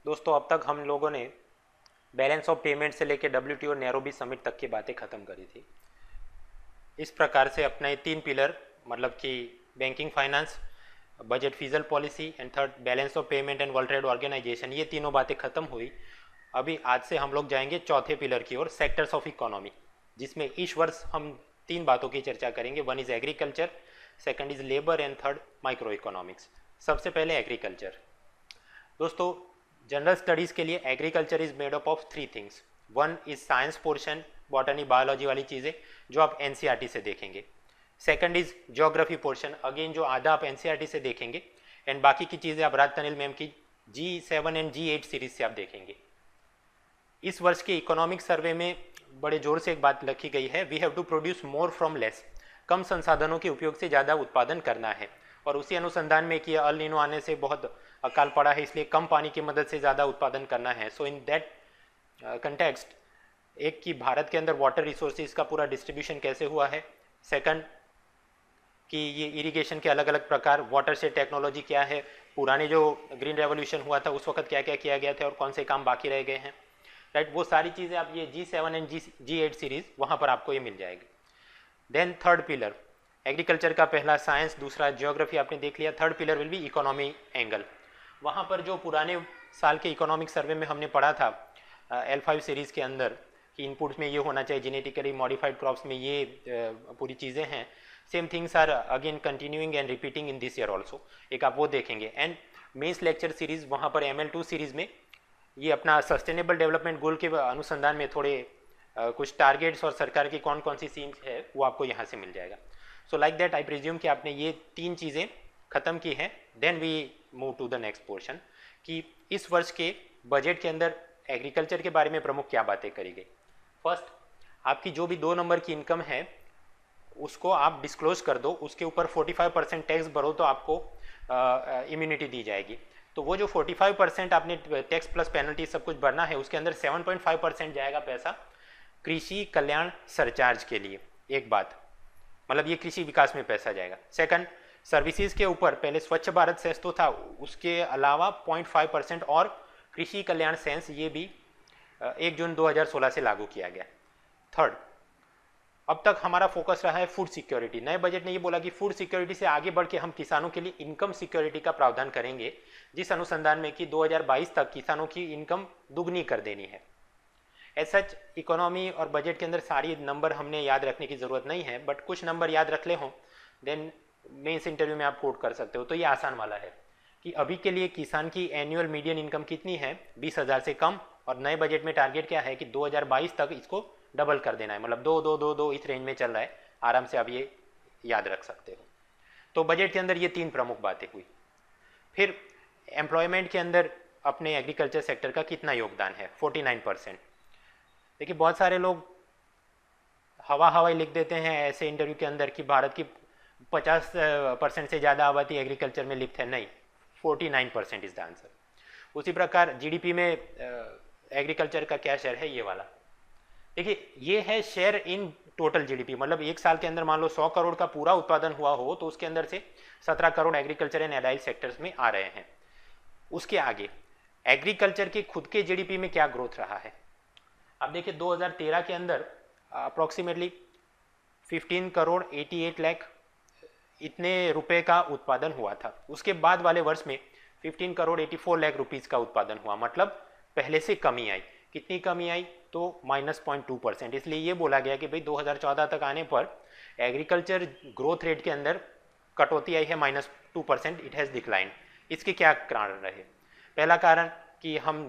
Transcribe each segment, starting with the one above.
दोस्तों अब तक हम लोगों ने बैलेंस ऑफ पेमेंट से लेकर WTO और नैरोबी समिट तक की बातें ख़त्म करी थी। इस प्रकार से अपने 3 पिलर मतलब कि banking finance, budget fiscal policy and third balance of payment and world trade organization, ये तीनों बातें ख़त्म हुई। अभी आज से हम लोग जाएंगे चौथे पिलर की ओर, सेक्टर्स ऑफ इकोनॉमी, जिसमें इस वर्ष हम 3 बातों की चर्चा करेंगे। One is agriculture, second is labour and third micro economics. सबसे पहले एग्रीकल्चर। दोस्तों जनरल स्टडीज़ के लिए agriculture is made up of 3 things. One is science portion, botany biology वाली चीज़ें जो आप NCERT से देखेंगे। Second is geography portion, again जो आधा आप NCERT से देखेंगे, एंड बाकी की चीज़ें आप राज तनिल मैम की G7 एंड G8 सीरीज से आप देखेंगे। इस वर्ष के इकोनॉमिक सर्वे में बड़े जोर से एक बात लिखी गई है, we have to produce more from less. कम संसाधनों के उपयोग से ज़्यादा उत्पादन करना है। और उसी अनुसंधान में कि अल नीनो आने से बहुत अकाल पड़ा है, इसलिए कम पानी की मदद से ज़्यादा उत्पादन करना है। सो इन दैट कंटेक्स्ट, एक कि भारत के अंदर वाटर रिसोर्सेज का पूरा डिस्ट्रीब्यूशन कैसे हुआ है, सेकंड कि ये इरिगेशन के अलग अलग प्रकार, वाटर से टेक्नोलॉजी क्या है, पुराने जो ग्रीन रेवोल्यूशन हुआ था उस वक्त क्या क्या किया गया था और कौन से काम बाकी रह गए हैं, राइट। वो सारी चीज़ें आप ये G7 एंड G8 सीरीज वहाँ पर आपको ये मिल जाएगी। देन थर्ड पिलर, एग्रीकल्चर का पहला साइंस, दूसरा ज्योग्राफी आपने देख लिया। Third pillar will be economy angle. वहाँ पर जो पुराने साल के इकोनॉमिक सर्वे में हमने पढ़ा था L5 सीरीज़ के अंदर कि इनपुट्स में ये होना चाहिए, जेनेटिकली मॉडिफाइड क्रॉप्स में ये पूरी चीज़ें हैं, same things are again continuing and repeating in this year also. एक आप वो देखेंगे। एंड मेंस लेक्चर सीरीज़ वहाँ पर ML2 सीरीज़ में ये अपना सस्टेनेबल डेवलपमेंट गोल के अनुसंधान में थोड़े कुछ टारगेट्स और सरकार की कौन कौन सी सीम्स है वो आपको यहाँ से मिल जाएगा। So like that I presume कि आपने ये 3 चीज़ें ख़त्म की हैं। Then we move to the next portion कि इस वर्ष के बजट के अंदर एग्रीकल्चर के बारे में प्रमुख क्या बातें करी गई। फर्स्ट, आपकी जो भी 2 नंबर की इनकम है उसको आप डिस्क्लोज कर दो, उसके ऊपर 45% टैक्स भरो तो आपको इम्यूनिटी दी जाएगी। तो वो जो 45% आपने टैक्स प्लस पेनल्टी सब कुछ भरना है, उसके अंदर 7.5% जाएगा पैसा कृषि कल्याण सरचार्ज के लिए। एक बात, मतलब ये कृषि विकास में पैसा जाएगा। सेकंड, सर्विसेज के ऊपर पहले स्वच्छ भारत सेस तो था, उसके अलावा 0.5% और कृषि कल्याण सेंस, ये भी 1 जून 2016 से लागू किया गया। थर्ड, अब तक हमारा फोकस रहा है फूड सिक्योरिटी। नए बजट ने ये बोला कि फूड सिक्योरिटी से आगे बढ़ के हम किसानों के लिए इनकम सिक्योरिटी का प्रावधान करेंगे, जिस अनुसंधान में कि 2022 तक किसानों की इनकम दुगनी कर देनी है। एज सच इकोनॉमी और बजट के अंदर सारी नंबर हमने याद रखने की ज़रूरत नहीं है, बट कुछ नंबर याद रख ले हों देन मेंस इंटरव्यू में आप कोट कर सकते हो। तो ये आसान वाला है कि अभी के लिए किसान की एनुअल मीडियन इनकम कितनी है, 20,000 से कम, और नए बजट में टारगेट क्या है कि 2022 तक इसको डबल कर देना है, मतलब 2 इस रेंज में चल रहा है। आराम से आप ये याद रख सकते हो। तो बजट के अंदर ये 3 प्रमुख बातें हुई। फिर एम्प्लॉयमेंट के अंदर अपने एग्रीकल्चर सेक्टर का कितना योगदान है, 49%। देखिए बहुत सारे लोग हवाई लिख देते हैं ऐसे इंटरव्यू के अंदर कि भारत की 50% से ज़्यादा आबादी एग्रीकल्चर में लिप्त है। नहीं, 49% इज द आंसर। उसी प्रकार GDP में एग्रीकल्चर का क्या शेयर है, ये वाला देखिए, ये है शेयर इन टोटल GDP। मतलब एक साल के अंदर मान लो 100 करोड़ का पूरा उत्पादन हुआ हो तो उसके अंदर से 17 crore agriculture and allied sectors में आ रहे हैं। उसके आगे एग्रीकल्चर के खुद के GDP में क्या ग्रोथ रहा है। अब देखिए 2013 के अंदर अप्रोक्सीमेटली 15 करोड़ 88 लाख इतने रुपए का उत्पादन हुआ था। उसके बाद वाले वर्ष में 15 करोड़ 84 लाख रुपीज़ का उत्पादन हुआ, मतलब पहले से कमी आई। कितनी कमी आई, तो -0.2%। इसलिए ये बोला गया कि भाई 2014 तक आने पर एग्रीकल्चर ग्रोथ रेट के अंदर कटौती आई है, -2%, इट हैज़ डिक्लाइन। इसके क्या कारण रहे। पहला कारण कि हम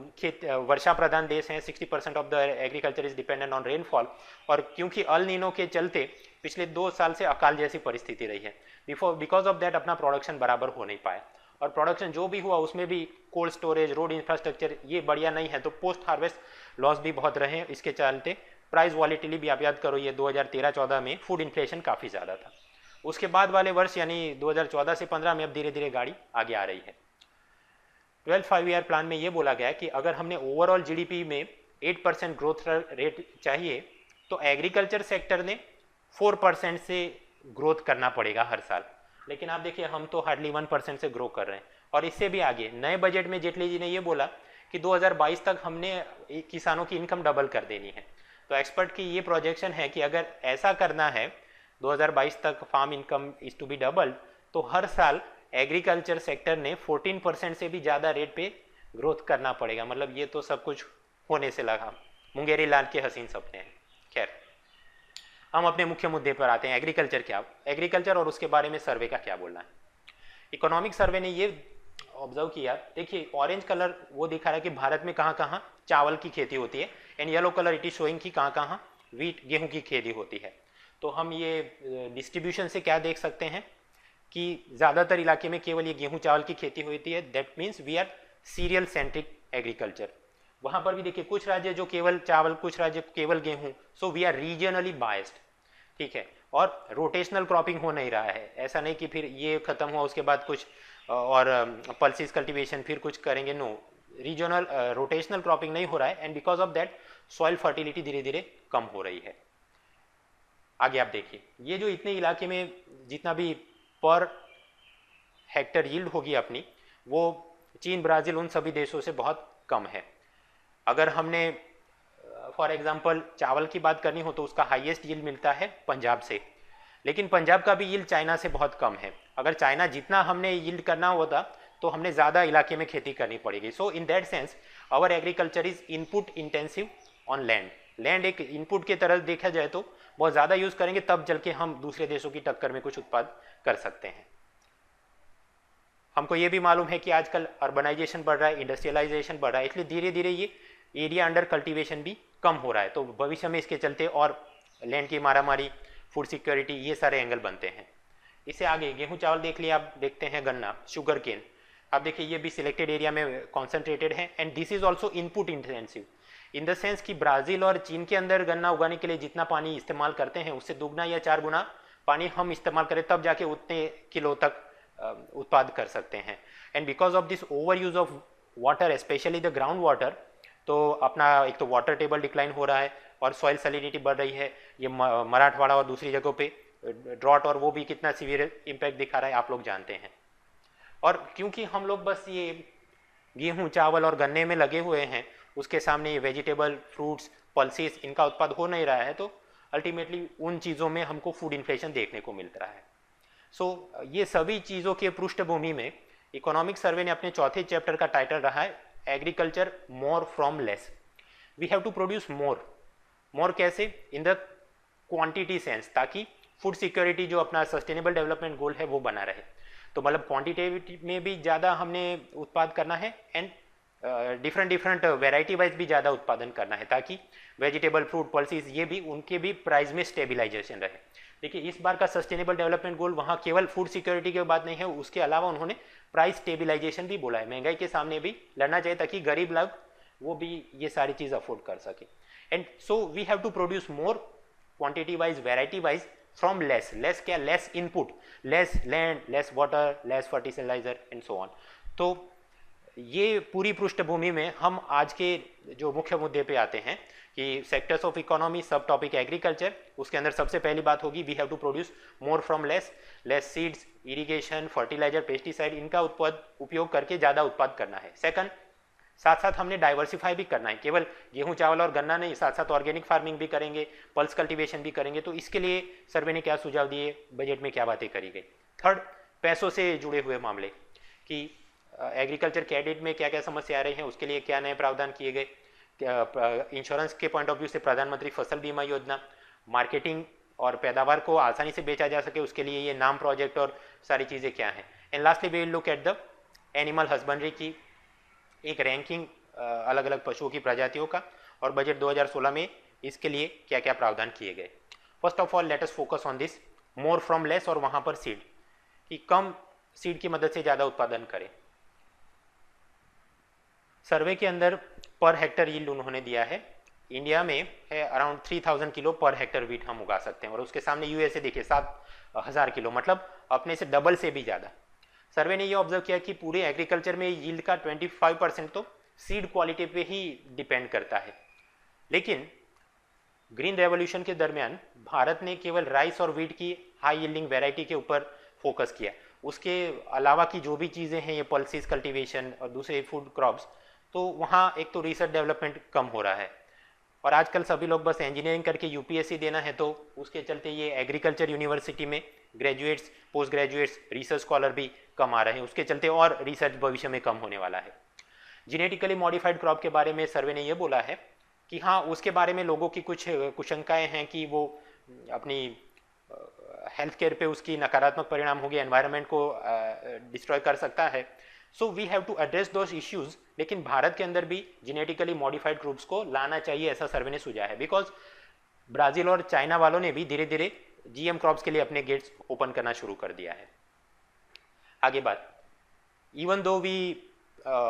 वर्षा प्रधान देश हैं, 60% of the agriculture is dependent on rainfall, और क्योंकि अल नीनो के चलते पिछले 2 साल से अकाल जैसी परिस्थिति रही है, बिकॉज ऑफ दैट अपना प्रोडक्शन बराबर हो नहीं पाया, और प्रोडक्शन जो भी हुआ उसमें भी कोल्ड स्टोरेज, रोड इंफ्रास्ट्रक्चर ये बढ़िया नहीं है, तो पोस्ट हार्वेस्ट लॉस भी बहुत रहे। इसके चलते प्राइस वॉलिटिलिटी भी आप याद करो, ये 2013-14 में फूड इन्फ्लेशन काफ़ी ज़्यादा था। उसके बाद वाले वर्ष यानी 2014 से 15 में अब धीरे धीरे गाड़ी आगे आ रही है। 12 5 ईयर प्लान में ये बोला गया कि अगर हमने ओवरऑल GDP में 8% ग्रोथ रेट चाहिए तो एग्रीकल्चर सेक्टर ने 4% से ग्रोथ करना पड़ेगा हर साल। लेकिन आप देखिए हम तो हार्डली 1% से ग्रो कर रहे हैं। और इससे भी आगे नए बजट में जेटली जी ने ये बोला कि 2022 तक हमने किसानों की इनकम डबल कर देनी है। तो एक्सपर्ट की ये प्रोजेक्शन है कि अगर ऐसा करना है 2022 तक farm income is to be double, तो हर साल एग्रीकल्चर सेक्टर ने 14% से भी ज़्यादा रेट पे ग्रोथ करना पड़ेगा। मतलब ये तो सब कुछ होने से लगा, मुंगेरी लाल के हसीन सपने हैं। खैर, हम अपने मुख्य मुद्दे पर आते हैं। एग्रीकल्चर और उसके बारे में सर्वे का क्या बोलना है। इकोनॉमिक सर्वे ने ये ऑब्जर्व किया, देखिए ऑरेंज कलर वो दिखा रहा है कि भारत में कहाँ कहाँ चावल की खेती होती है, and yellow colour it is showing कि कहाँ कहाँ वीट गेहूं की खेती होती है। तो हम ये डिस्ट्रीब्यूशन से क्या देख सकते हैं कि ज़्यादातर इलाके में केवल ये गेहूं चावल की खेती होती है। That means we are cereal centric agriculture. वहाँ पर भी देखिए कुछ राज्य जो केवल चावल, कुछ राज्य केवल गेहूं, so we are regionally biased, ठीक है। और रोटेशनल क्रॉपिंग हो नहीं रहा है, ऐसा नहीं कि फिर ये खत्म हुआ उसके बाद कुछ और पल्सिस कल्टीवेशन फिर कुछ करेंगे, नो, रीजनल रोटेशनल क्रॉपिंग नहीं हो रहा है, and because of that soil fertility धीरे धीरे कम हो रही है। आगे आप देखिए, ये जो इतने इलाके में जितना भी पर हेक्टर यील्ड होगी अपनी, वो चीन, ब्राज़ील, उन सभी देशों से बहुत कम है। अगर हमने फॉर एग्जांपल चावल की बात करनी हो तो उसका हाईएस्ट यील्ड मिलता है पंजाब से, लेकिन पंजाब का भी यील्ड चाइना से बहुत कम है। अगर चाइना जितना हमने यील्ड करना होता तो हमने ज़्यादा इलाके में खेती करनी पड़ेगी। So in that sense our agriculture is input intensive on land. Land एक इनपुट की तरह देखा जाए तो बहुत ज़्यादा यूज़ करेंगे तब चल के हम दूसरे देशों की टक्कर में कुछ उत्पाद कर सकते हैं। हमको ये भी मालूम है कि आजकल अर्बनाइजेशन बढ़ रहा है, इंडस्ट्रियलाइजेशन बढ़ रहा है, इसलिए धीरे धीरे ये एरिया अंडर कल्टीवेशन भी कम हो रहा है। तो भविष्य में इसके चलते और लैंड की मारामारी, फूड सिक्योरिटी, ये सारे एंगल बनते हैं। इससे आगे गेहूं चावल देख लिया, आप देखते हैं गन्ना, शुगर केन, आप देखिए ये भी सिलेक्टेड एरिया में कॉन्सेंट्रेटेड है, and this is also input intensive in the sense कि ब्राज़ील और चीन के अंदर गन्ना उगाने के लिए जितना पानी इस्तेमाल करते हैं उससे दुगना या 4 गुना पानी हम इस्तेमाल करें तब जाके उतने किलो तक उत्पाद कर सकते हैं। And because of this over use of water, specially the ground water, तो अपना एक तो वाटर टेबल डिक्लाइन हो रहा है और सॉइल सैलिनिटी बढ़ रही है। ये मराठवाड़ा और दूसरी जगहों पे ड्रॉट और वो भी कितना सीवियर इम्पैक्ट दिखा रहा है आप लोग जानते हैं। और क्योंकि हम लोग बस ये गेहूं, चावल और गन्ने में लगे हुए हैं, उसके सामने ये वेजिटेबल, फ्रूट्स, पल्सेस, इनका उत्पाद हो नहीं रहा है, तो अल्टीमेटली उन चीज़ों में हमको फूड इन्फ्लेशन देखने को मिल रहा है। सो ये सभी चीज़ों के पृष्ठभूमि में इकोनॉमिक सर्वे ने अपने चौथे चैप्टर का टाइटल रहा है agriculture more from less. We have to produce more. More कैसे? इन द क्वांटिटी सेंस, ताकि फूड सिक्योरिटी जो अपना सस्टेनेबल डेवलपमेंट गोल है वो बना रहे। तो मतलब क्वांटिटी में भी ज़्यादा हमने उत्पाद करना है, एंड डिफरेंट वेराइटी वाइज भी ज़्यादा उत्पादन करना है, ताकि वेजिटेबल, फ्रूट, पल्सीज ये भी उनके भी प्राइस में स्टेबिलाइजेशन रहे। देखिए इस बार का सस्टेनेबल डेवलपमेंट गोल वहाँ केवल फूड सिक्योरिटी की बात नहीं है, उसके अलावा उन्होंने प्राइस स्टेबिलाइजेशन भी बोला है। महंगाई के सामने भी लड़ना चाहिए ताकि गरीब लोग वो भी ये सारी चीज़ अफोर्ड कर सके। And so we have to produce more quantity wise, variety wise from less. Less क्या? Less input, less land, less water, less fertiliser and so on. तो ये पूरी पृष्ठभूमि में हम आज के जो मुख्य मुद्दे पे आते हैं कि सेक्टर्स ऑफ इकोनॉमी, सब टॉपिक एग्रीकल्चर। उसके अंदर सबसे पहली बात होगी we have to produce more from less. Less seeds, irrigation, fertiliser, pesticide, इनका उपयोग करके ज़्यादा उत्पाद करना है। सेकंड, साथ साथ हमने डाइवर्सिफाई भी करना है, केवल गेहूं, चावल और गन्ना नहीं, साथ साथ ऑर्गेनिक फार्मिंग भी करेंगे, पल्स कल्टीवेशन भी करेंगे। तो इसके लिए सर्वे ने क्या सुझाव दिए, बजट में क्या बातें करी गई। थर्ड, पैसों से जुड़े हुए मामले कि एग्रीकल्चर क्रेडिट में क्या क्या समस्या आ रही हैं, उसके लिए क्या नए प्रावधान किए गए। इंश्योरेंस के पॉइंट ऑफ व्यू से प्रधानमंत्री फसल बीमा योजना, मार्केटिंग और पैदावार को आसानी से बेचा जा सके उसके लिए ये नाम प्रोजेक्ट और सारी चीज़ें क्या हैं। And lastly we will look at the animal husbandry की एक रैंकिंग अलग अलग पशुओं की प्रजातियों का, और बजट 2016 में इसके लिए क्या क्या प्रावधान किए गए। First of all let us focus on this more from less, और वहाँ पर सीड कि कम सीड की मदद से ज़्यादा उत्पादन करें। सर्वे के अंदर पर हेक्टर यील्ड उन्होंने दिया है, इंडिया में है around 3000 kilo per hectare wheat हम उगा सकते हैं, और उसके सामने यूएसए देखिए 7000 किलो, मतलब अपने से डबल से भी ज़्यादा। सर्वे ने ये ऑब्जर्व किया कि पूरे एग्रीकल्चर में यील्ड का 25% तो सीड क्वालिटी पे ही डिपेंड करता है। लेकिन ग्रीन रेवोल्यूशन के दरमियान भारत ने केवल राइस और वीट की हाई यील्डिंग वेराइटी के ऊपर फोकस किया। उसके अलावा की जो भी चीज़ें हैं, ये पल्सेस कल्टीवेशन और दूसरे फूड क्रॉप्स, तो वहाँ एक तो रिसर्च डेवलपमेंट कम हो रहा है। और आजकल सभी लोग बस इंजीनियरिंग करके यूपीएससी देना है, तो उसके चलते ये एग्रीकल्चर यूनिवर्सिटी में graduates, post graduates, research scholar भी कम आ रहे हैं, उसके चलते और रिसर्च भविष्य में कम होने वाला है। जेनेटिकली मॉडिफाइड क्रॉप के बारे में सर्वे ने ये बोला है कि हाँ, उसके बारे में लोगों की कुछ कुशंकाएँ हैं कि वो अपनी हेल्थ केयर पे उसकी नकारात्मक परिणाम होगी, एनवायरनमेंट को डिस्ट्रॉय कर सकता है। So we have to address those issues. लेकिन भारत के अंदर भी जेनेटिकली मॉडिफाइड ग्रुप्स को लाना चाहिए, ऐसा सर्वे ने सुझाया है। बिकॉज ब्राज़ील और चाइना वालों ने भी धीरे धीरे जीएम क्रॉप्स के लिए अपने गेट्स ओपन करना शुरू कर दिया है। आगे बात, even though we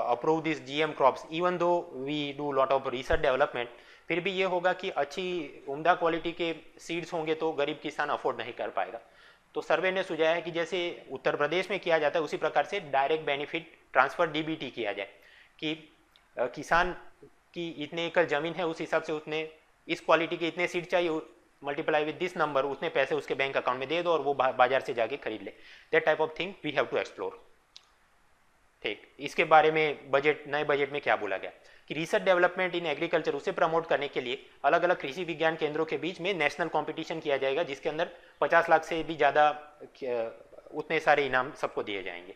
approve these GM crops, even though we do lot of research development, फिर भी ये होगा कि अच्छी उम्दा क्वालिटी के सीड्स होंगे तो गरीब किसान अफोर्ड नहीं कर पाएगा। तो सर्वे ने सुझाया है कि जैसे उत्तर प्रदेश में किया जाता है उसी प्रकार से डायरेक्ट बेनिफिट ट्रांसफर डीबीटी किया जाए, कि किसान की इतने एकड़ जमीन है उस हिसाब से उतने इस क्वालिटी के इतने सीड चाहिए, मल्टीप्लाई विद दिस नंबर, उतने पैसे उसके बैंक अकाउंट में दे दो और वो बाजार से जाके खरीद ले। That type of thing we have to explore. ठीक, इसके बारे में बजट, नए बजट में क्या बोला गया कि रिसर्च डेवलपमेंट इन एग्रीकल्चर, उसे प्रमोट करने के लिए अलग अलग कृषि विज्ञान केंद्रों के बीच में नेशनल कंपटीशन किया जाएगा, जिसके अंदर 50 लाख से भी ज़्यादा उतने सारे इनाम सबको दिए जाएंगे।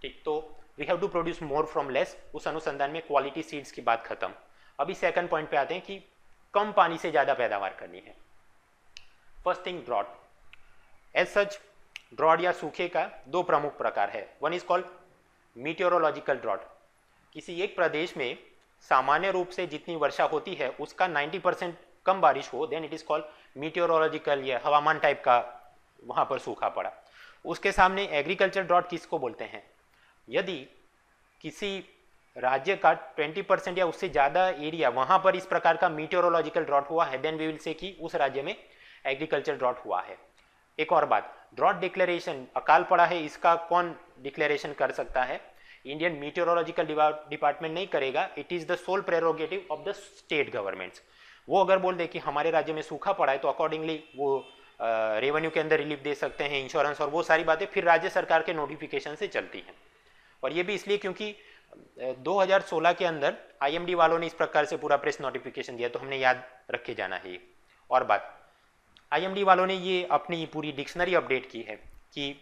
ठीक, तो we have to produce more from less, उस अनुसंधान में क्वालिटी सीड्स की बात खत्म। अभी सेकंड पॉइंट पे आते हैं कि कम पानी से ज़्यादा पैदावार करनी है। First thing, drought. As such drought या सूखे का दो प्रमुख प्रकार है। One is called meteorological drought. किसी एक प्रदेश में सामान्य रूप से जितनी वर्षा होती है उसका 90% कम बारिश हो, then it is called meteorological, या हवामान टाइप का वहाँ पर सूखा पड़ा। उसके सामने एग्रीकल्चर ड्रॉट किसको बोलते हैं? यदि किसी राज्य का 20% या उससे ज़्यादा एरिया वहाँ पर इस प्रकार का मीटियोरोलॉजिकल ड्रॉट हुआ है, देन वी विल से कि उस राज्य में एग्रीकल्चर ड्रॉट हुआ है। एक और बात, ड्रॉट डिक्लेरेशन, अकाल पड़ा है, इसका कौन डिक्लेरेशन कर सकता है? इंडियन मीटियोरोलॉजिकल डिपार्टमेंट नहीं करेगा, it is the sole prerogative of the state governments. वो अगर बोल दे कि हमारे राज्य में सूखा पड़ा है तो अकॉर्डिंगली वो रेवेन्यू के अंदर रिलीफ दे सकते हैं, इंश्योरेंस और वो सारी बातें फिर राज्य सरकार के नोटिफिकेशन से चलती हैं। और ये भी इसलिए क्योंकि 2016 के अंदर आईएमडी वालों ने इस प्रकार से पूरा प्रेस नोटिफिकेशन दिया, तो हमने याद रखे जाना है ये। और बात, आईएमडी वालों ने ये अपनी पूरी डिक्शनरी अपडेट की है कि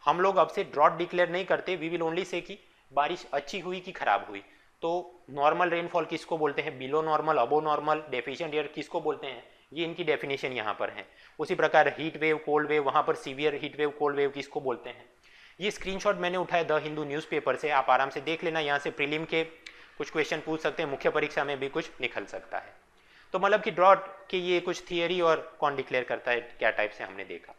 हम लोग अब से ड्रॉट डिक्लेयर नहीं करते, वी विल ओनली से कि बारिश अच्छी हुई कि खराब हुई। तो नॉर्मल रेनफॉल किसको बोलते हैं, बिलो नॉर्मल, अबो नॉर्मल, डेफिशिएंट एयर किसको बोलते हैं, ये इनकी डेफिनेशन यहाँ पर है। उसी प्रकार हीट वेव, कोल्ड वेव, वहाँ पर severe heat wave, cold wave किसको बोलते हैं। ये स्क्रीनशॉट मैंने उठाया द हिंदू न्यूज़पेपर से, आप आराम से देख लेना, यहाँ से प्रीलिम के कुछ क्वेश्चन पूछ सकते हैं, मुख्य परीक्षा में भी कुछ निकल सकता है। तो मतलब कि ड्रॉट की ये कुछ थियरी और कौन डिक्लेयर करता है, क्या टाइप से हमने देखा।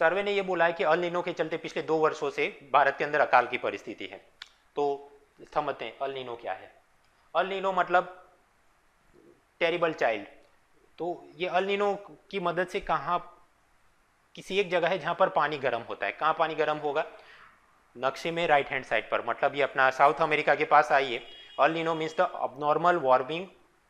सर्वे ने ये बोला है कि अल नीनो के चलते पिछले 2 वर्षों से भारत के अंदर अकाल की परिस्थिति है। तो समझते हैं अल नीनो क्या है। अल नीनो मतलब टेरिबल चाइल्ड। तो ये अल नीनो की मदद से कहाँ, किसी एक जगह है जहाँ पर पानी गर्म होता है। कहाँ पानी गर्म होगा? नक्शे में राइट हैंड साइड पर, मतलब ये अपना साउथ अमेरिका के पास आइए। El Nino means the abnormal warming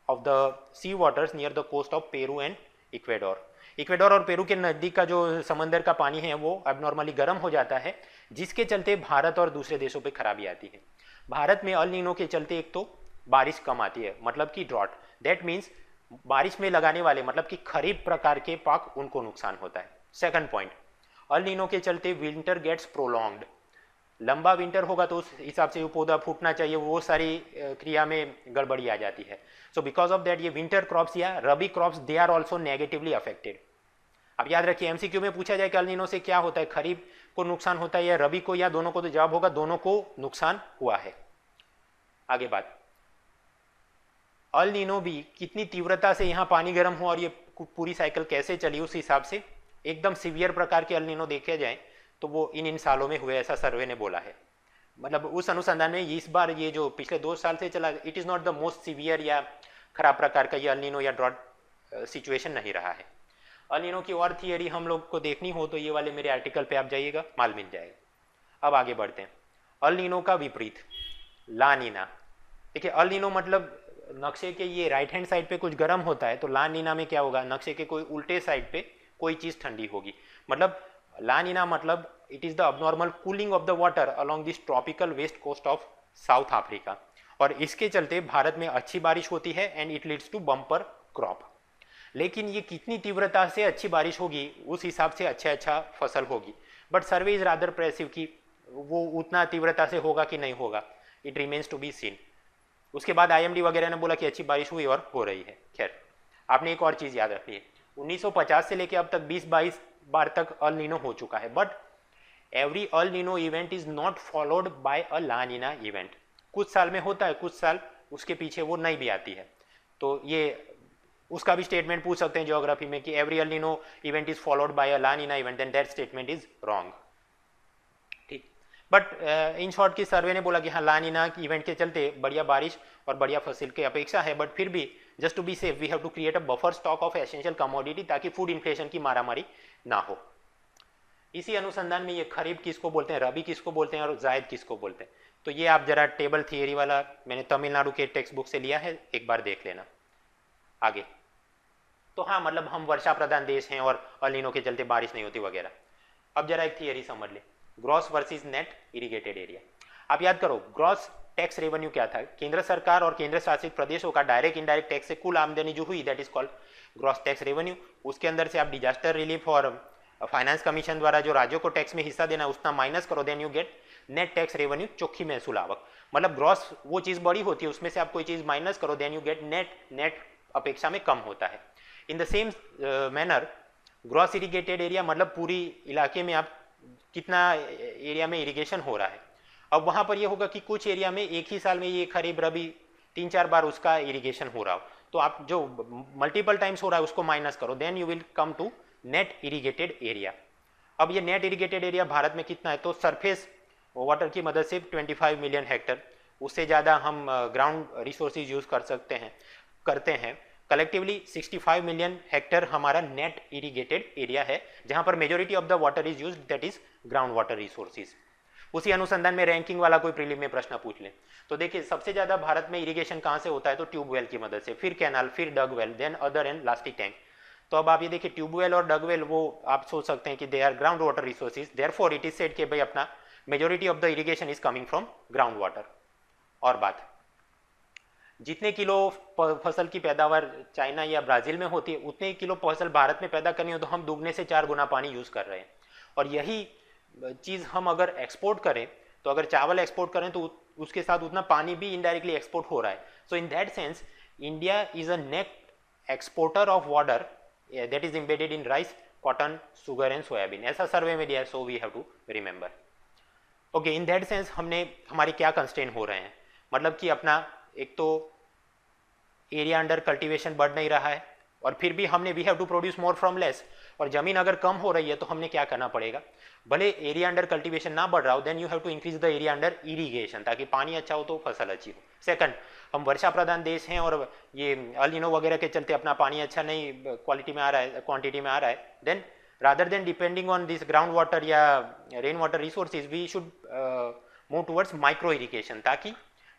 of the sea waters near the coast of Peru and Ecuador. Ecuador और पेरू के नज़दीक का जो समंदर का पानी है वो एबनॉर्मली गर्म हो जाता है, जिसके चलते भारत और दूसरे देशों पे खराबी आती है। भारत में अल नीनो के चलते एक तो बारिश कम आती है, मतलब कि ड्रॉट, दैट मीन्स बारिश में लगाने वाले मतलब कि खरीफ प्रकार के पाक उनको नुकसान होता है। सेकंड पॉइंट, अल नीनो के चलते विंटर गेट्स प्रोलॉन्ग्ड। लंबा विंटर होगा तो उस हिसाब से वो पौधा फूटना चाहिए, वो सारी क्रिया में गड़बड़ी आ जाती है। सो बिकॉज ऑफ दैट ये विंटर क्रॉप्स या rabi crops they are also negatively affected. अब याद रखिए, एमसीक्यू में पूछा जाए कि अल नीनो से क्या होता है, खरीफ को नुकसान होता है या रबी को, या दोनों को, तो जवाब होगा दोनों को नुकसान हुआ है। आगे बात, अल नीनो भी कितनी तीव्रता से यहाँ पानी गर्म हो और ये पूरी साइकिल कैसे चली, उस हिसाब से एकदम सीवियर प्रकार के अल नीनो देखे जाए तो वो इन सालों में हुए, ऐसा सर्वे ने बोला है। मतलब उस अनुसंधान में इस बार ये जो पिछले 2 साल से चला, it is not the most severe या खराब प्रकार का ये अल नीनो या ड्रॉट सिचुएशन नहीं रहा है। अल नीनो की और थियरी हम लोग को देखनी हो तो ये वाले मेरे आर्टिकल पे आप जाइएगा, माल मिल जाएगा। अब आगे बढ़ते हैं। अल नीनो का विपरीत ला नीना। देखिए, अल नीनो मतलब नक्शे के ये राइट हैंड साइड पे कुछ गर्म होता है, तो ला नीना में क्या होगा, नक्शे के कोई उल्टे साइड पे कोई चीज़ ठंडी होगी। मतलब ला नीना मतलब it is the abnormal cooling of the water along this tropical west coast of South Africa, और इसके चलते भारत में अच्छी बारिश होती है and it leads to bumper crop. लेकिन ये कितनी तीव्रता से अच्छी बारिश होगी उस हिसाब से अच्छा फसल होगी, but survey is rather passive कि वो उतना तीव्रता से होगा कि नहीं होगा, it remains to be seen. उसके बाद IMD वगैरह ने बोला कि अच्छी बारिश हुई और हो रही है। खैर, आपने एक और चीज़ याद रखनी है, 1950 से लेकर अब तक 20-22 बार तक अल नीनो हो चुका है, but every El Nino event is not followed by a La Nina event. कुछ साल में होता है, कुछ साल उसके पीछे वो नहीं भी आती है। तो ये उसका भी स्टेटमेंट पूछ सकते हैं ज्योग्राफी में कि every El Nino event is followed by a La Nina event, then that statement is wrong. ठीक, बट इन शॉर्ट की सर्वे ने बोला कि हाँ ला नीना इवेंट के चलते बढ़िया बारिश और बढ़िया फसल की अपेक्षा है, बट फिर भी just to be safe we have to create a buffer stock of essential commodity ताकि फूड इन्फ्लेशन की मारामारी ना हो। इसी अनुसंधान में ये खरीफ किसको बोलते हैं, रबी किसको बोलते हैं और जायद किसको बोलते हैं, तो ये आप जरा टेबल थियरी वाला मैंने तमिलनाडु के टेक्स्ट बुक से लिया है, एक बार देख लेना। आगे तो हाँ, मतलब हम वर्षा प्रधान देश हैं और अल नीनो के चलते बारिश नहीं होती वगैरह। अब जरा एक थियरी समझ ले, gross versus net irrigated area. आप याद करो ग्रॉस टैक्स रेवेन्यू क्या था, केंद्र सरकार और केंद्र शासित प्रदेशों का डायरेक्ट इनडायरेक्ट टैक्स से कुल आमदनी जो हुई that is called gross tax revenue. उसके अंदर से आप डिजास्टर रिलीफ और फाइनेंस कमीशन द्वारा जो राज्यों को टैक्स में हिस्सा देना उतना माइनस करो, then you get net tax revenue, चोखी महसूल आवक। मतलब ग्रॉस वो चीज़ बड़ी होती है, उसमें से आप कोई चीज़ माइनस करो, then you get net, net अपेक्षा में कम होता है। In the same manner gross irrigated area मतलब पूरी इलाके में आप कितना एरिया में इरिगेशन हो रहा है। अब वहाँ पर ये होगा कि कुछ एरिया में एक ही साल में ये खरीफ रबी 3-4 बार उसका इरिगेशन हो रहा हो, तो आप जो मल्टीपल टाइम्स हो रहा है उसको माइनस करो, then you will come to net irrigated area. अब ये नेट इरिगेटेड एरिया भारत में कितना है, तो सरफेस वाटर की मदद से 25 मिलियन हेक्टर, उससे ज़्यादा हम ग्राउंड रिसोर्सेज यूज़ करते हैं। कलेक्टिवली 65 मिलियन हेक्टर हमारा नेट इरिगेटेड एरिया है, जहाँ पर majority of the water is use, that is ground water resources. उसी अनुसंधान में रैंकिंग वाला कोई प्रीलिम में प्रश्न पूछ ले तो देखिए सबसे ज़्यादा भारत में इरिगेशन कहाँ से होता है, तो ट्यूबवेल की मदद से, फिर कैनाल, फिर dug well, then other and lastly tank. तो अब आप ये देखिए ट्यूबवेल और डगवेल वो आप सोच सकते हैं कि they are ground water resources, therefore it is said कि भाई अपना majority of the irrigation is coming from ground water. और बात, जितने किलो फसल की पैदावार चाइना या ब्राज़ील में होती है उतने किलो फसल भारत में पैदा करनी हो तो हम दुगने से 4 गुना पानी यूज़ कर रहे हैं। और यही चीज़ हम अगर एक्सपोर्ट करें, तो अगर चावल एक्सपोर्ट करें तो उसके साथ उतना पानी भी इनडायरेक्टली एक्सपोर्ट हो रहा है। So in that sense India is a net exporter of water that is embedded in rice, cotton, sugar and soybean. ऐसा सर्वे में दिया है, so we have to remember. Okay, in that sense हमने हमारे क्या कंस्ट्रेन हो रहे हैं, मतलब कि अपना एक तो एरिया अंडर कल्टीवेशन बढ़ नहीं रहा है और फिर भी हमने we have to produce more from less, और ज़मीन अगर कम हो रही है तो हमने क्या करना पड़ेगा, भले एरिया अंडर कल्टीवेशन ना बढ़ रहा हो, then you have to increase the area under irrigation ताकि पानी अच्छा हो तो फसल अच्छी हो। सेकंड, हम वर्षा प्रधान देश हैं और ये अल नीनो वगैरह के चलते अपना पानी अच्छा नहीं क्वालिटी में आ रहा है, क्वांटिटी में आ रहा है, then rather than depending on this ground water या rain water resources we should move towards micro irrigation ताकि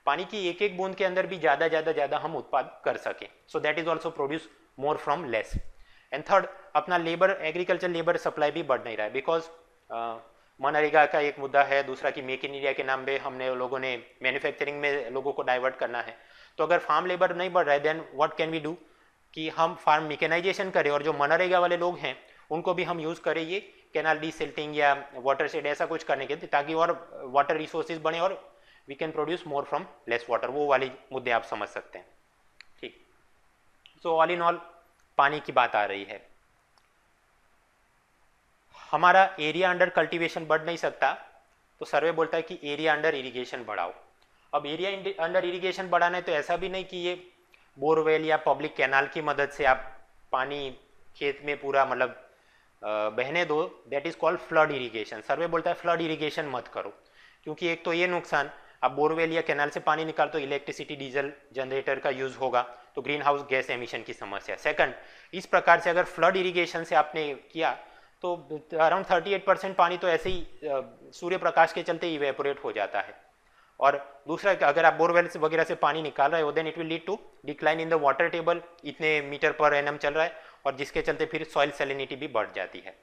पानी की एक एक बूंद के अंदर भी ज़्यादा हम उत्पाद कर सकें। So that is also produce more from less. And third, अपना लेबर, एग्रीकल्चर लेबर सप्लाई भी बढ़ नहीं रहा है बिकॉज मनरेगा का एक मुद्दा है, दूसरा कि मेक इन इंडिया के नाम पे हमने लोगों ने मैन्युफैक्चरिंग में लोगों को डाइवर्ट करना है। तो अगर फार्म लेबर नहीं बढ़ रहा है then what can we do कि हम फार्म मैकेनाइजेशन करें और जो मनरेगा वाले लोग हैं उनको भी हम यूज़ करें ये कैनाल डीसिल्टिंग या वाटर शेड ऐसा कुछ करने के ताकि और वाटर रिसोर्सेज बने और we can produce more from less water. वो वाली मुद्दे आप समझ सकते हैं। ठीक, सो ऑल इन ऑल पानी की बात आ रही है, हमारा एरिया अंडर कल्टीवेशन बढ़ नहीं सकता तो सर्वे बोलता है कि एरिया अंडर इरिगेशन बढ़ाओ। अब एरिया अंडर इरिगेशन बढ़ाना है तो ऐसा भी नहीं कि ये बोरवेल या पब्लिक कैनाल की मदद से आप पानी खेत में पूरा मतलब बहने दो, that is called flood irrigation. Survey बोलता है फ्लड इरिगेशन मत करो, क्योंकि एक तो ये नुकसान, आप बोरवेल या कैनाल से पानी निकाल तो इलेक्ट्रिसिटी डीजल जनरेटर का यूज होगा तो ग्रीन हाउस गैस एमिशन की समस्या। सेकंड, इस प्रकार से अगर फ्लड इरिगेशन से आपने किया तो अराउंड 38% पानी तो ऐसे ही सूर्य प्रकाश के चलते इवेपोरेट हो जाता है। और दूसरा, अगर आप बोरवेल वगैरह से पानी निकाल रहे हो then it will lead to decline in the water table, इतने मीटर पर एनम चल रहा है और जिसके चलते फिर सॉइल सैलिनिटी भी बढ़ जाती है।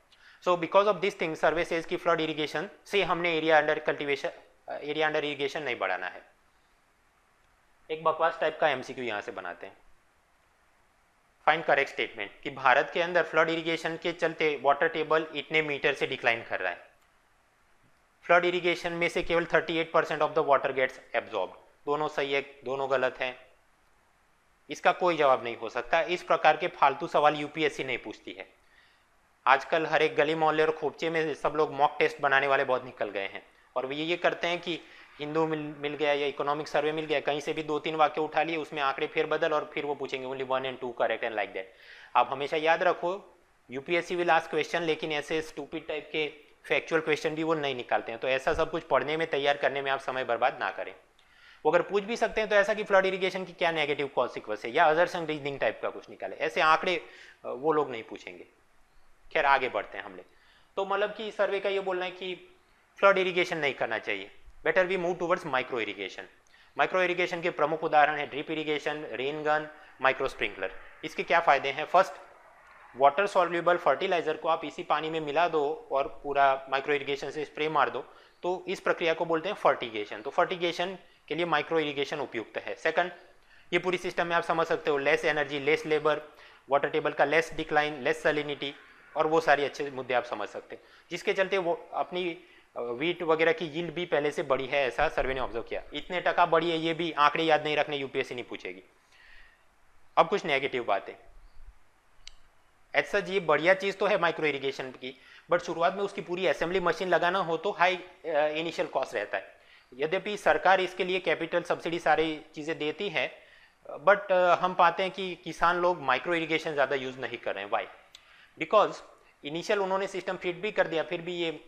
So because of this thing survey says की फ्लड इरिगेशन से हमने एरिया अंडर इरिगेशन नहीं बढ़ाना है। एक बकवास टाइप का एमसीक्यू यहाँ से बनाते हैं। फाइंड करेक्ट स्टेटमेंट कि भारत के अंदर फ्लड इरिगेशन के चलते वाटर टेबल इतने मीटर से डिक्लाइन कर रहा है। फ्लड इरिगेशन में से केवल 38% of the water gets absorb. दोनों सही है, दोनों गलत हैं, इसका कोई जवाब नहीं हो सकता। इस प्रकार के फालतू सवाल यूपीएससी नहीं पूछती है। आजकल हर एक गली मोहल्ले और खोपचे में सब लोग मॉक टेस्ट बनाने वाले बहुत निकल गए हैं, और ये करते हैं कि हिंदू मिल गया या इकोनॉमिक सर्वे मिल गया, कहीं से भी 2-3 वाक्य उठा लिए, उसमें आंकड़े फेर बदल और फिर वो पूछेंगे only 1 and 2 correct and like that. आप हमेशा याद रखो यूपीएससी विल आस्क क्वेश्चन, लेकिन ऐसे स्टूपिड टाइप के फैक्चुअल क्वेश्चन भी वो नहीं निकालते हैं। तो ऐसा सब कुछ पढ़ने में, तैयार करने में आप समय बर्बाद ना करें। वो अगर पूछ भी सकते हैं तो ऐसा कि फ्लड इरिगेशन की क्या नेगेटिव कॉन्सिक्वेंस है, या अजर्सन रीजनिंग टाइप का कुछ निकाले, ऐसे आंकड़े वो लोग नहीं पूछेंगे। खैर आगे बढ़ते हैं हम लोग। तो मतलब कि सर्वे का ये बोलना है कि फ्लड इरिगेशन नहीं करना चाहिए, better we move towards micro irrigation. Micro irrigation के प्रमुख उदाहरण है drip irrigation, rain gun, micro sprinkler. इसके क्या फायदे हैं? फर्स्ट, वाटर सॉल्युबल फर्टिलाइजर को आप इसी पानी में मिला दो और पूरा माइक्रो इरिगेशन से स्प्रे मार दो, तो इस प्रक्रिया को बोलते हैं फर्टिगेशन। तो फर्टिगेशन के लिए माइक्रो इरिगेशन उपयुक्त है। सेकंड, ये पूरी सिस्टम में आप समझ सकते हो, less energy, less labour, water table का लेस डिक्लाइन, लेस सैलिनिटी, और वो सारी अच्छे मुद्दे आप समझ सकते हो, जिसके चलते वो अपनी वीट वगैरह की यील्ड भी पहले से बड़ी है, ऐसा सर्वे ने ऑब्जर्व किया। इतने टका बड़ी है, ये भी आंकड़े याद नहीं रखने यूपीएससी नहीं पूछेगी। अब कुछ नेगेटिव बातें। ऐसा ये बढ़िया चीज़ तो है माइक्रो इरिगेशन की, बट शुरुआत में उसकी पूरी असेंबली मशीन लगाना हो तो हाई इनिशियल कॉस्ट रहता है। यद्यपि सरकार इसके लिए कैपिटल सब्सिडी सारी चीज़ें देती है, बट हम पाते हैं कि किसान लोग माइक्रो इरिगेशन ज़्यादा यूज़ नहीं कर रहे हैं। वाई? बिकॉज इनिशियल उन्होंने सिस्टम फिट भी कर दिया, फिर भी ये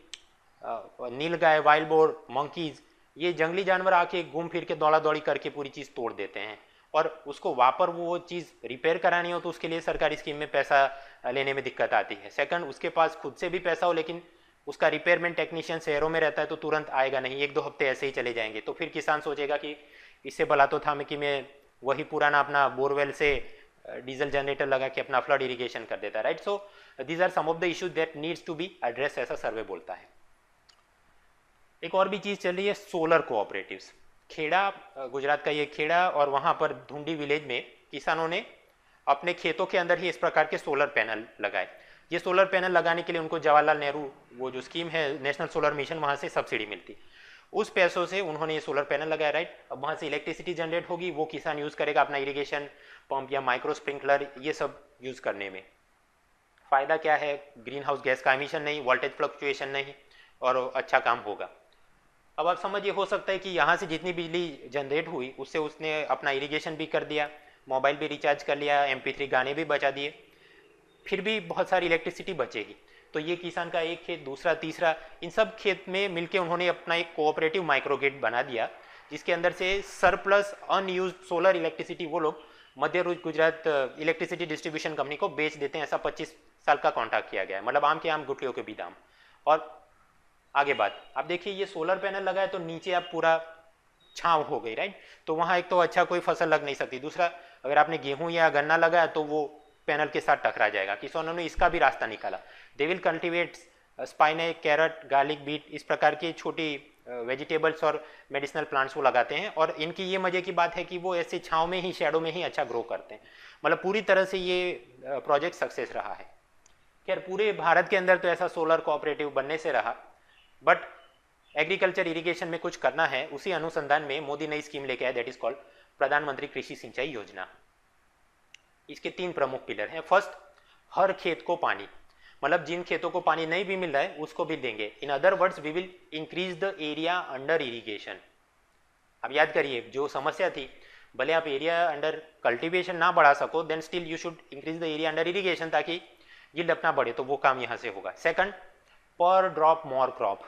नीलगाय, वाइल्ड बोर, मंकीज, ये जंगली जानवर आके घूम फिर के दौड़ा दौड़ी करके पूरी चीज़ तोड़ देते हैं, और उसको वापर वो चीज़ रिपेयर करानी हो तो उसके लिए सरकारी स्कीम में पैसा लेने में दिक्कत आती है। सेकंड, उसके पास खुद से भी पैसा हो लेकिन उसका रिपेयरमेंट टेक्नीशियन शहरों में रहता है तो तुरंत आएगा नहीं, 1-2 हफ्ते ऐसे ही चले जाएंगे। तो फिर किसान सोचेगा कि इससे भला तो था मैं कि मैं वही पुराना अपना बोरवेल से डीजल जनरेटर लगा के अपना फ्लड इरिगेशन कर देता है, right? So these are some of the issues that needs to be address, ऐसा सर्वे बोलता है। एक और भी चीज़ चल रही है, सोलर कोऑपरेटिव्स। खेड़ा, गुजरात का ये खेड़ा और वहाँ पर धुंडी विलेज में किसानों ने अपने खेतों के अंदर ही इस प्रकार के सोलर पैनल लगाए। ये सोलर पैनल लगाने के लिए उनको जवाहरलाल नेहरू वो जो स्कीम है नेशनल सोलर मिशन, वहाँ से सब्सिडी मिलती, उस पैसों से उन्होंने ये सोलर पैनल लगाया, राइट? अब वहाँ से इलेक्ट्रिसिटी जनरेट होगी, वो किसान यूज़ करेगा अपना इरिगेशन पंप या माइक्रो स्प्रिंकलर ये सब यूज़ करने में। फ़ायदा क्या है? ग्रीन हाउस गैस का एमिशन नहीं, वोल्टेज फ्लक्चुएशन नहीं, और अच्छा काम होगा। अब आप समझिए, हो सकता है कि यहाँ से जितनी बिजली जनरेट हुई उससे उसने अपना इरिगेशन भी कर दिया, मोबाइल भी रिचार्ज कर लिया, MP3 गाने भी बचा दिए, फिर भी बहुत सारी इलेक्ट्रिसिटी बचेगी। तो ये किसान का एक खेत, दूसरा, तीसरा, इन सब खेत में मिलके उन्होंने अपना एक कोऑपरेटिव माइक्रोग्रिड बना दिया, जिसके अंदर से सरप्लस अनयूज सोलर इलेक्ट्रिसिटी वो लोग मध्य गुजरात इलेक्ट्रिसिटी डिस्ट्रीब्यूशन कंपनी को बेच देते हैं। ऐसा 25 साल का कॉन्ट्रैक्ट किया गया है, मतलब आम के आम गुटलियों के भी दाम। और आगे बात, आप देखिए ये सोलर पैनल लगा है तो नीचे आप पूरा छांव हो गई, राइट? तो वहाँ एक तो अच्छा कोई फसल लग नहीं सकती, दूसरा अगर आपने गेहूं या गन्ना लगाया तो वो पैनल के साथ टकरा जाएगा। किसानों ने इसका भी रास्ता निकाला। They will cultivate spinach, carrot, garlic, beet, इस प्रकार की छोटी वेजिटेबल्स और मेडिसिनल प्लांट्स वो लगाते हैं, और इनकी ये मजे की बात है कि वो ऐसे छांव में ही, शैडो में ही अच्छा ग्रो करते हैं। मतलब पूरी तरह से ये प्रोजेक्ट सक्सेस रहा है। खैर पूरे भारत के अंदर तो ऐसा सोलर कोऑपरेटिव बनने से रहा, बट एग्रीकल्चर इरिगेशन में कुछ करना है, उसी अनुसंधान में मोदी नई स्कीम लेके आया, दैट इज कॉल्ड प्रधानमंत्री कृषि सिंचाई योजना। इसके 3 प्रमुख पिलर हैं। फर्स्ट, हर खेत को पानी, मतलब जिन खेतों को पानी नहीं भी मिल रहा है उसको भी देंगे। In other words, we will increase the area under irrigation. अब याद करिए जो समस्या थी, भले आप एरिया अंडर कल्टीवेशन ना बढ़ा सको, then still you should increase the area under irrigation, ताकि यील्ड अपना बढ़े, तो वो काम यहाँ से होगा। सेकंड, पर ड्रॉप मोर क्रॉप।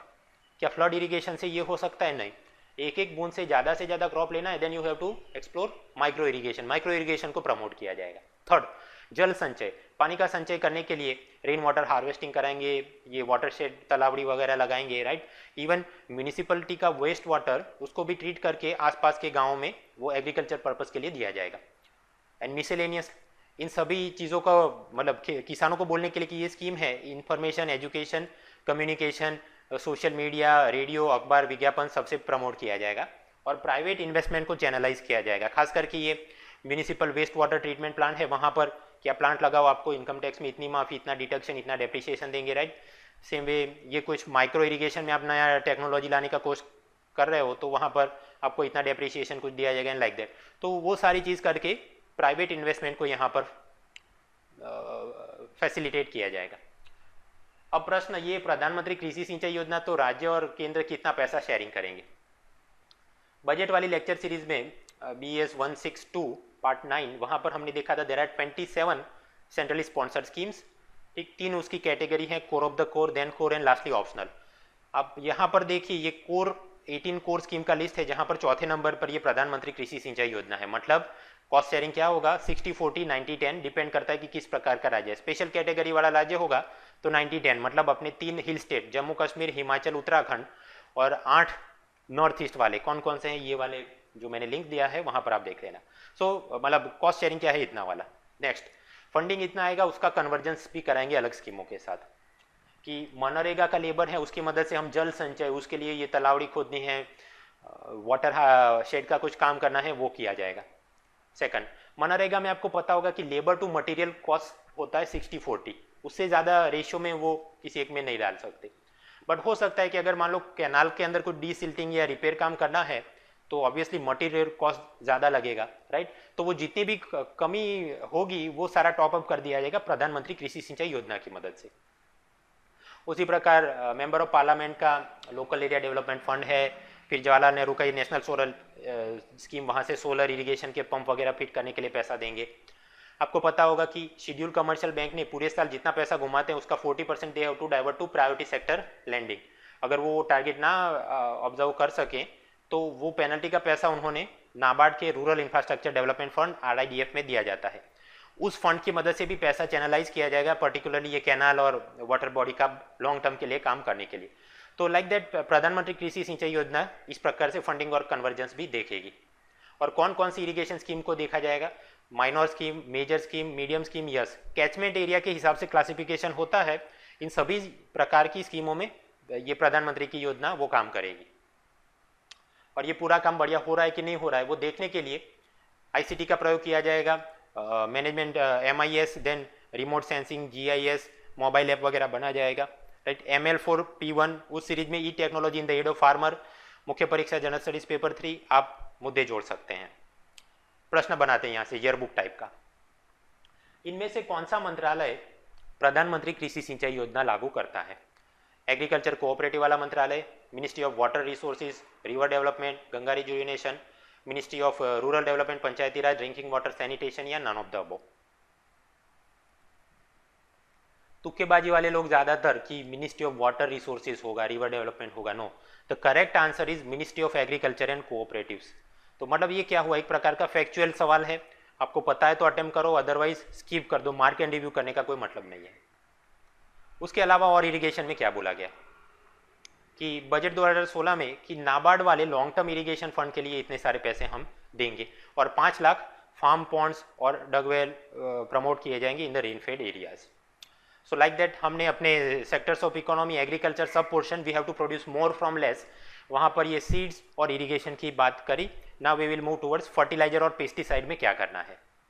क्या फ्लड इरिगेशन से ये हो सकता है? नहीं। एक एक बूंद से ज़्यादा क्रॉप लेना है, then you have to explore micro irrigation. Micro irrigation को प्रमोट किया जाएगा। थर्ड, जल संचय, पानी का संचय करने के लिए रेन वाटर हार्वेस्टिंग कराएंगे, ये वाटर शेड, तालाबड़ी वगैरह लगाएंगे, राइट? इवन म्यूनिसिपलिटी का वेस्ट वाटर उसको भी ट्रीट करके आसपास के गाँव में वो एग्रीकल्चर पर्पज़ के लिए दिया जाएगा। एंड मिसेलेनियस, इन सभी चीज़ों का मतलब किसानों को बोलने के लिए कि ये स्कीम है, information, education, communication, social media, radio, अखबार, विज्ञापन सबसे प्रमोट किया जाएगा। और प्राइवेट इन्वेस्टमेंट को चैनलाइज किया जाएगा। खास करके ये municipal waste water treatment plant है, वहाँ पर क्या प्लांट लगाओ आपको इनकम टैक्स में इतनी माफ़ी, इतना डिडक्शन, इतना डेप्रिसिएशन देंगे, राइट। सेम वे ये कुछ माइक्रो इरीगेशन में आप नया टेक्नोलॉजी लाने का कोर्स कर रहे हो तो वहाँ पर आपको इतना डेप्रिसिएशन कुछ दिया जाएगा, लाइक दैट। तो वो सारी चीज़ करके प्राइवेट इन्वेस्टमेंट को यहाँ पर फैसिलिटेट किया जाएगा। अब प्रश्न ये, प्रधानमंत्री कृषि सिंचाई योजना तो राज्य और केंद्र कितना पैसा शेयरिंग करेंगे। बजट वाली लेक्चर सीरीज में BS 162 पार्ट 9 वहाँ पर हमने देखा था there are 27 centrally sponsored schemes, ठीक। 3 उसकी कैटेगरी है, core of the core, then core and lastly optional. अब यहाँ पर देखिए ये कोर 18 कोर स्कीम का लिस्ट है, जहाँ पर चौथे नंबर पर ये प्रधानमंत्री कृषि सिंचाई योजना है। मतलब कॉस्ट शेयरिंग क्या होगा, 60-40 90-10, डिपेंड करता है कि किस प्रकार का राज्य है। स्पेशल कैटेगरी वाला राज्य होगा तो 90-10, मतलब अपने 3 हिल स्टेट जम्मू कश्मीर, हिमाचल, उत्तराखंड और 8 नॉर्थ ईस्ट वाले कौन कौन से हैं, ये वाले जो मैंने लिंक दिया है वहाँ पर आप देख लेना। सो मतलब कॉस्ट शेयरिंग क्या है, इतना वाला। नेक्स्ट, फंडिंग इतना आएगा, उसका कन्वर्जेंस भी कराएंगे अलग स्कीमों के साथ, कि मनरेगा का लेबर है उसकी मदद से हम जल संचय, उसके लिए ये तालावड़ी खोदनी है, वाटर शेड का कुछ काम करना है, वो किया जाएगा। सेकंड, मनरेगा में आपको पता होगा कि लेबर टू मटेरियल कॉस्ट होता है 60-40, उससे ज़्यादा रेशियो में वो किसी एक में नहीं डाल सकते। बट हो सकता है कि अगर मान लो कैनाल के अंदर कोई डीसिल्टिंग या रिपेयर काम करना है तो ऑब्वियसली मटेरियल कॉस्ट ज़्यादा लगेगा, राइट। तो वो जितनी भी कमी होगी वो सारा टॉप अप कर दिया जाएगा प्रधानमंत्री कृषि सिंचाई योजना की मदद से। उसी प्रकार मेंबर ऑफ पार्लियामेंट का लोकल एरिया डेवलपमेंट फंड है, फिर जवाहरलाल नेहरू का ये नेशनल सोलर स्कीम, वहाँ से सोलर इरिगेशन के पंप वगैरह फिट करने के लिए पैसा देंगे। आपको पता होगा कि शेड्यूल कमर्शियल बैंक ने पूरे साल जितना पैसा घुमाते हैं उसका 40% they have to divert to priority sector lending. अगर वो टारगेट ना ऑब्जर्व कर सकें तो वो पेनल्टी का पैसा उन्होंने नाबार्ड के rural infrastructure development fund RIDF में दिया जाता है। उस फंड की मदद से भी पैसा चैनलाइज किया जाएगा, पर्टिकुलरली ये कैनाल और वाटर बॉडी का लॉन्ग टर्म के लिए काम करने के लिए। तो लाइक दैट प्रधानमंत्री कृषि सिंचाई योजना इस प्रकार से फंडिंग और कन्वर्जेंस भी देखेगी। और कौन कौन सी इरिगेशन स्कीम को देखा जाएगा, minor scheme, major scheme, medium scheme, yes. Catchment area के हिसाब से क्लासिफिकेशन होता है, इन सभी प्रकार की स्कीमों में ये प्रधानमंत्री की योजना वो काम करेगी। और ये पूरा काम बढ़िया हो रहा है कि नहीं हो रहा है वो देखने के लिए ICT का प्रयोग किया जाएगा, management MIS, then remote sensing, GIS, mobile app वगैरह बना जाएगा, राइट। ML4 P1 उस सीरीज में e technology in the aid of farmer, मुख्य परीक्षा जनरल स्टडीज पेपर 3 आप मुद्दे जोड़ सकते हैं। प्रश्न बनाते हैं यहाँ से ईयर बुक टाइप का, इनमें से कौन सा मंत्रालय प्रधानमंत्री कृषि सिंचाई योजना लागू करता है। एग्रीकल्चर कोऑपरेटिव वाला मंत्रालय, ministry of water resources, river development, Ganga rejuvenation, ministry of rural development, Panchayati Raj, drinking water, sanitation, या नन ऑफ द अबव। तुक्केबाजी वाले लोग ज्यादातर कि मिनिस्ट्री ऑफ वाटर रिसोर्सेज होगा, रिवर डेवलपमेंट होगा, no. The correct answer is ministry of agriculture and cooperatives. तो मतलब ये क्या हुआ, एक प्रकार का फैक्चुअल सवाल है, आपको पता है तो अटेम्प्ट करो, अदरवाइज स्किप कर दो, मार्क एंड रिव्यू करने का कोई मतलब नहीं है। उसके अलावा और इरिगेशन में क्या बोला गया कि बजट 2016 में कि नाबार्ड वाले लॉन्ग टर्म इरिगेशन फंड के लिए इतने सारे पैसे हम देंगे और 5 लाख फार्म पॉन्ड्स और डगवेल प्रमोट किए जाएंगे in the rainfed areas. So like that हमने अपने सेक्टर्स ऑफ इकोनॉमी, एग्रीकल्चर सब portion we have to produce more from less, वहाँ पर ये सीड्स और इरिगेशन की बात करी। Now we will move towards fertiliser और पेस्टिसाइड में क्या करना है।